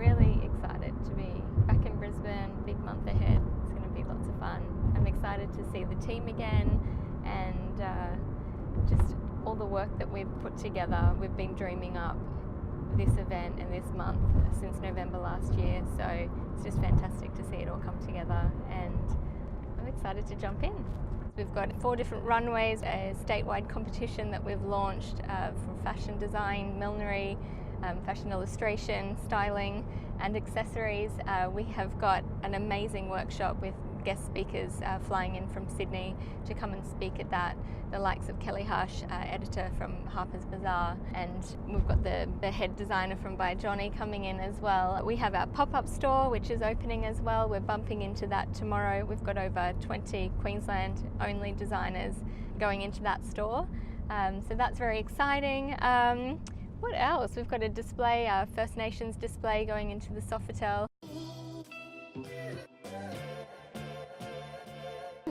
really excited to be back in Brisbane. Big month ahead. It's going to be lots of fun. I'm excited to see the team again and just all the work that we've put together. We've been dreaming up this event and this month since November last year, so it's just fantastic to see it all come together, and I'm excited to jump in. We've got 4 different runways, a statewide competition that we've launched for fashion design, millinery, fashion illustration, styling and accessories. We have got an amazing workshop with guest speakers flying in from Sydney to come and speak at that. The likes of Kelly Hush, editor from Harper's Bazaar, and we've got the head designer from By Johnny coming in as well. We have our pop-up store which is opening as well. We're bumping into that tomorrow. We've got over 20 Queensland only designers going into that store. So that's very exciting. What else? We've got a display, our First Nations display going into the Sofitel.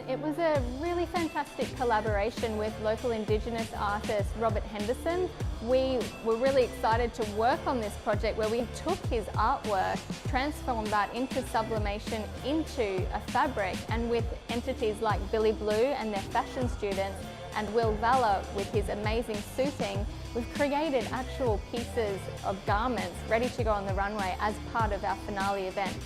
It was a really fantastic collaboration with local Indigenous artist Robert Henderson. We were really excited to work on this project where we took his artwork, transformed that into sublimation into a fabric, and with entities like Billy Blue and their fashion students and Will Valor with his amazing suiting, we've created actual pieces of garments ready to go on the runway as part of our finale event.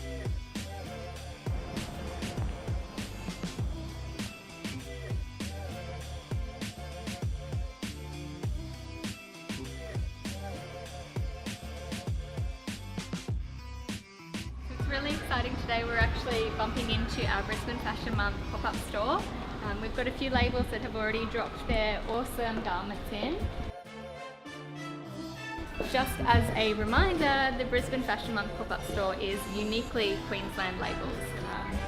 Really exciting today. We're actually bumping into our Brisbane Fashion Month pop-up store. We've got a few labels that have already dropped their awesome garments in. Just as a reminder, the Brisbane Fashion Month pop-up store is uniquely Queensland labels.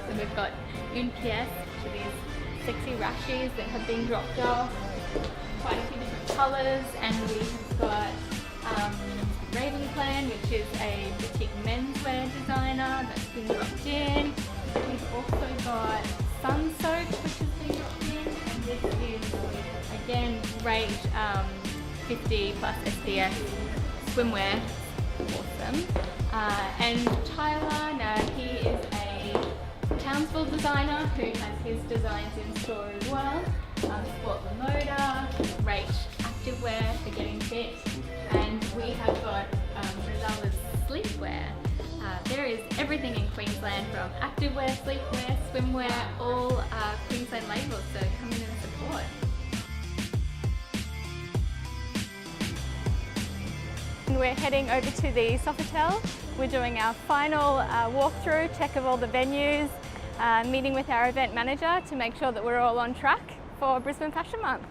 So we've got Une Pièce, which are these sexy rashies that have been dropped off, quite a few different colours, and we've got Raven Clan, which is a boutique menswear designer that's been dropped in. We've also got Sun Soaked, which has been dropped in, and this is again great 50 plus SPF swimwear, awesome. And Tyler, now he is a Townsville designer who has his designs in store as well. Sport Lamoda, great activewear for getting fit. And we have got Vidal-Wallace sleepwear. There is everything in Queensland, from activewear, sleepwear, swimwear, all Queensland labels, so come in and support. We're heading over to the Sofitel. We're doing our final walkthrough, check of all the venues, meeting with our event manager to make sure that we're all on track for Brisbane Fashion Month.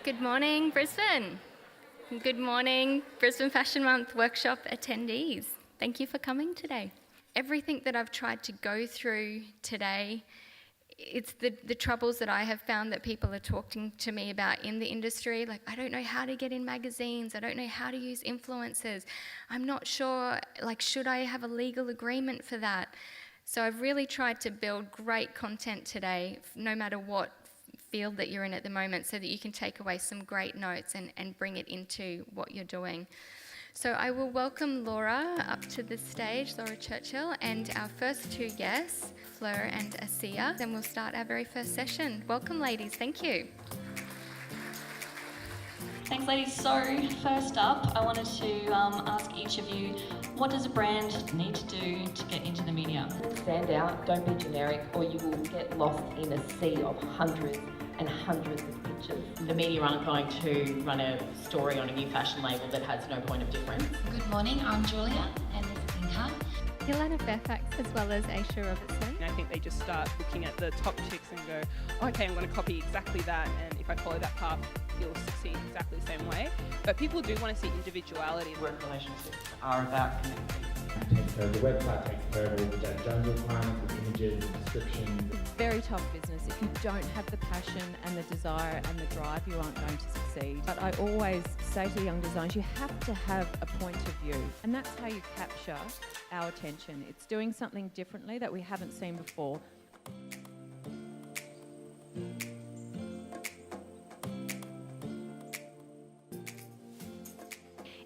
Good morning, Brisbane. Good morning, Brisbane Fashion Month workshop attendees. Thank you for coming today. Everything that I've tried to go through today, it's the troubles that I have found that people are talking to me about in the industry. Like, I don't know how to get in magazines. I don't know how to use influencers. I'm not sure, like, should I have a legal agreement for that? So I've really tried to build great content today, no matter what field that you're in at the moment, so that you can take away some great notes and bring it into what you're doing. So I will welcome Laura up to the stage, Laura Churchill, and our first 2 guests, Fleur and Asiya. Then we'll start our very first session. Welcome, ladies. Thank you. Thanks, ladies. So first up, I wanted to ask each of you, what does a brand need to do to get into the media? Stand out, don't be generic, or you will get lost in a sea of hundreds and hundreds of pictures. The media aren't going to run a story on a new fashion label that has no point of difference. Good morning, I'm Julia, and this is Inka. Ilana Fairfax as well as Aisha Robertson. I think they just start looking at the top chicks and go, okay, I'm going to copy exactly that, and if I follow that path, you'll succeed exactly the same way. But people do want to see individuality. Work relationships are about connecting. that takes care of the website, takes care of all the Jack Jones requirements, with images, descriptions. Very tough business. If you don't have the passion and the desire and the drive, you aren't going to succeed. But I always say to young designers, you have to have a point of view, and that's how you capture our attention. It's doing something differently that we haven't seen before.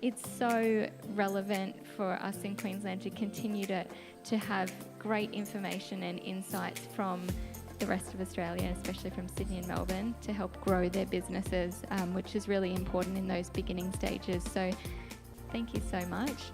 It's so relevant for us in Queensland to continue to have great information and insights from the rest of Australia, especially from Sydney and Melbourne, to help grow their businesses, which is really important in those beginning stages. So thank you so much.